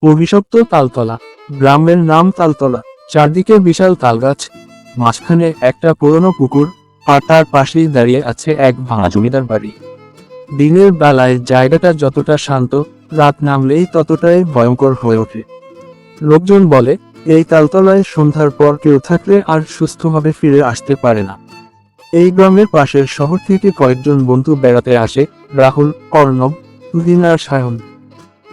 অভিশপ্ত তালতলা। গ্রামের নাম তালতলা। চারদিকে বিশাল তালগাছ, মাঝখানে একটা পুরনো পুকুর, আর তার পাশেই দাঁড়িয়ে আছে এক ভাঙা জমিদার বাড়ি। দিনের বেলায় জায়গাটা যতটা শান্ত, রাত নামলেই ততটাই ভয়ঙ্কর হয়ে ওঠে। লোকজন বলে এই তালতলায় সন্ধ্যার পর কেউ থাকলে আর সুস্থভাবে ফিরে আসতে পারে না। এই গ্রামের পাশের শহর থেকে কয়েকজন বন্ধু বেড়াতে আসে, রাহুল, অর্ণব, তুহিন আর সায়ন।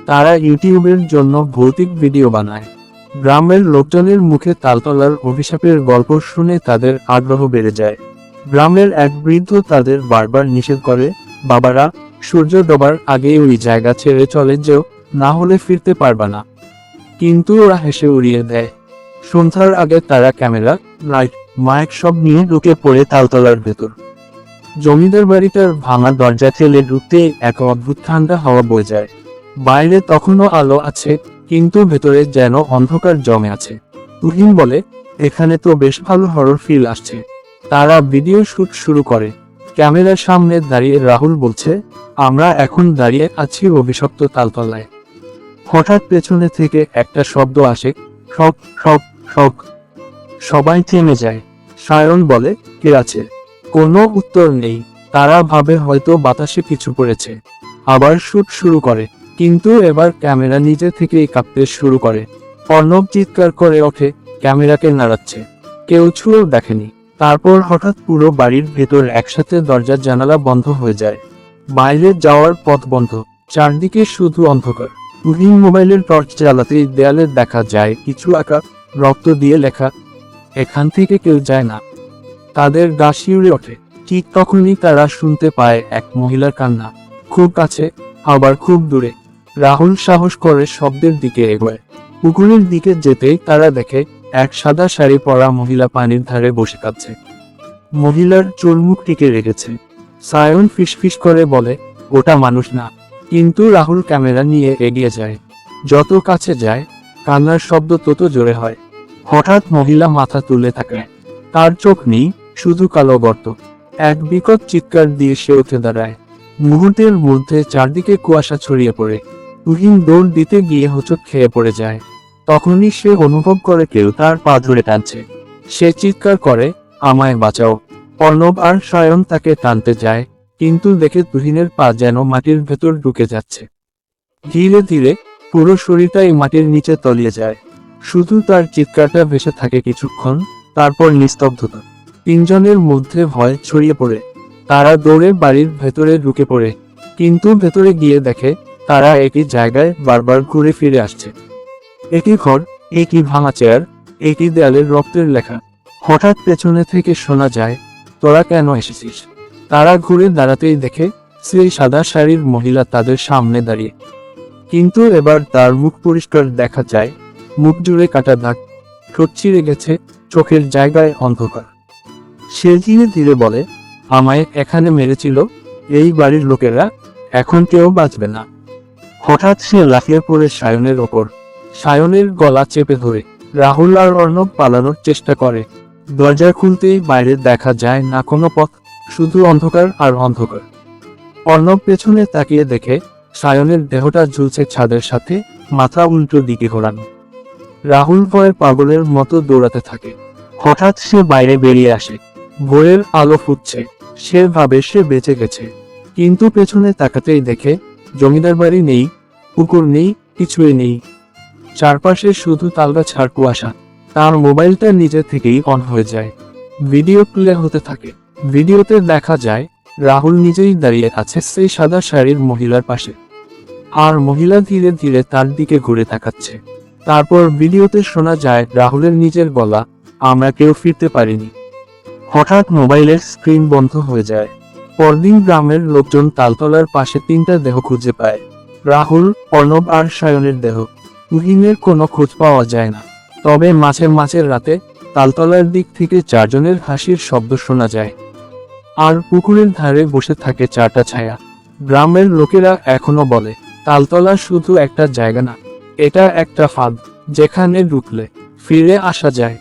তারা ইউটিউবের জন্য ভৌতিক ভিডিও বানায়। গ্রামের লোকজনের মুখে তালতলার অভিশাপের গল্প শুনে তাদের আগ্রহ বেড়ে যায়। গ্রামের এক বৃদ্ধ তাদের বারবার নিষেধ করে, বাবারা, সূর্য ডোবার আগে ওই জায়গা ছেড়ে চলে যেও, না হলে ফিরতে পারবা না। কিন্তু ওরা হেসে উড়িয়ে দেয়। সন্ধ্যার আগে তারা ক্যামেরা, লাইট, মাইক সব নিয়ে ঢুকে পড়ে তালতলার ভেতর। জমিদার বাড়িটার ভাঙা দরজা ঠেলে ঢুকতে এক অদ্ভুত ঠান্ডা হাওয়া বয়ে যায়। বাইরে তখনও আলো আছে, কিন্তু ভেতরে যেন অন্ধকার জমে আছে। তুহিন বলে, এখানে তো বেশ ভালো হরর ফিল আসছে। তারা ভিডিও শুট শুরু করে। ক্যামেরার সামনে দাঁড়িয়ে রাহুল বলছে, আমরা এখন দাঁড়িয়ে আছি অভিশপ্ত তালতলায়। হঠাৎ পেছনে থেকে একটা শব্দ আসে, শক শক শক। সবাই থেমে যায়। সায়ন বলে, কে আছে? কোনো উত্তর নেই। তারা ভাবে হয়তো বাতাসে কিছু পড়েছে। আবার শুট শুরু করে, কিন্তু এবার ক্যামেরা নিজে থেকেই কাঁপতে শুরু করে। অর্ণব চিৎকার করে ওঠে, ক্যামেরাকে নাড়াচ্ছে। কেউ ছুঁয়েও দেখেনি। তারপর হঠাৎ পুরো বাড়ির ভেতর একসাথে দরজা জানালা বন্ধ হয়ে যায়। বাইরে যাওয়ার পথ বন্ধ, চারদিকে শুধু অন্ধকার। তুহিন মোবাইলের টর্চ জ্বালাতেই দেয়ালে দেখা যায় কিছু আঁকা, রক্ত দিয়ে লেখা, এখান থেকে কেউ যায় না। তাদের গা শিউরে ওঠে। ঠিক তখনই তারা শুনতে পায় এক মহিলার কান্না, খুব কাছে, আবার খুব দূরে। রাহুল সাহস করে শব্দের দিকে এগোয়। পুকুরের দিকে যেতেই তারা দেখে এক সাদা শাড়ি পরা মহিলা পানির ধারে বসে কাঁদছে। মহিলার চুল মুখ টিকে রেখেছে। সায়ন ফিসফিস করে বলে, ওটা মানুষ না। কিন্তু রাহুল ক্যামেরা নিয়ে এগিয়ে যায়। যত কাছে যায়, কান্নার শব্দ তত জোরে হয়। হঠাৎ মহিলা মাথা তুলে তাকায়। তার চোখ নেই, শুধু কালো গর্ত। এক বিকট চিৎকার দিয়ে সে উঠে দাঁড়ায়। মুহূর্তের মধ্যে চারদিকে কুয়াশা ছড়িয়ে পড়ে। তুহিন দৌড় দিতে গিয়ে হোঁচট খেয়ে পড়ে যায়। তখনই সে অনুভব করে কেউ তার পা ধরে টানছে। সে চিৎকার করে, আমায় বাঁচাও। অর্ণব আর সায়ন তাকে টানতে যায়, কিন্তু দেখে তুহিনের পা যেন মাটির ভেতর ঢুকে যাচ্ছে। ধীরে ধীরে পুরো শরীরটাই মাটির নিচে তলিয়ে যায়। শুধু তার চিৎকারটা ভেসে থাকে কিছুক্ষণ, তারপর নিস্তব্ধতা। তিনজনের মধ্যে ভয় ছড়িয়ে পড়ে। তারা দৌড়ে বাড়ির ভেতরে ঢুকে পড়ে, কিন্তু ভেতরে গিয়ে দেখে তারা একই জায়গায় বারবার ঘুরে ফিরে আসছে। একই ঘর, একই ভাঙা চেয়ার, একই দেয়ালের রক্তের লেখা। হঠাৎ পেছনে থেকে শোনা যায়, তোরা কেন এসেছিস? তারা ঘুরে দাঁড়াতেই দেখে সেই সাদা শাড়ির মহিলা তাদের সামনে দাঁড়িয়ে। কিন্তু এবার তার মুখ পরিষ্কার দেখা যায়, মুখ জুড়ে কাটা দাগ, ঠোঁট ছিঁড়ে গেছে, চোখের জায়গায় অন্ধকার। সে ধীরে ধীরে বলে, আমায় এখানে মেরেছিল এই বাড়ির লোকেরা, এখন কেউ বাঁচবে না। হঠাৎ সে লাফিয়ে পড়ে সায়নের ওপর। সায়নের গলা চেপে ধরে রাহুল আর অর্ণব পালানোর চেষ্টা করে। দরজা খুলতেই বাইরে দেখা যায় না কোনো পথ, শুধু অন্ধকার আর অন্ধকার। অর্ণব পেছনে তাকিয়ে দেখে সায়নের দেহটা ঝুলছে ছাদের সাথে, মাথা উল্টো দিকে ঘোরানো। রাহুল ভয়ে পাগলের মতো দৌড়াতে থাকে। হঠাৎ সে বাইরে বেরিয়ে আসে। ভোরের আলো ফুটছে। সে ভাবে সে বেঁচে গেছে, কিন্তু পেছনে তাকাতেই দেখে জমিদার বাড়ি নেই, পুকুর নেই, কিছুই নেই। চারপাশে শুধু তালগাছ আর কুয়াশা। তার মোবাইলটা নিজে থেকেই অন হয়ে যায়। ভিডিও প্লে হতে থাকে। ভিডিওতে দেখা যায় রাহুল নিজেই দাঁড়িয়ে আছে সেই সাদা শাড়ির মহিলার পাশে, আর মহিলা ধীরে ধীরে তার দিকে ঘুরে তাকাচ্ছে। তারপর ভিডিওতে শোনা যায় রাহুলের নিজের গলা, আমরা কেউ ফিরতে পারিনি। হঠাৎ মোবাইলের স্ক্রিন বন্ধ হয়ে যায়। পরদিন গ্রামের লোকজন তালতলার পাশে তিনটা দেহ খুঁজে পায়, রাহুল, অর্ণব আর সায়নের দেহ। তুহিনের কোনো খোঁজ পাওয়া যায় না। তবে মাঝের রাতে তালতলার দিক থেকে চারজনের হাসির শব্দ শোনা যায়, আর পুকুরের ধারে বসে থাকে চারটা ছায়া। গ্রামের লোকেরা এখনো বলে, তালতলা শুধু একটা জায়গা না, এটা একটা ফাঁদ, যেখানে ঢুকলে ফিরে আসা যায়।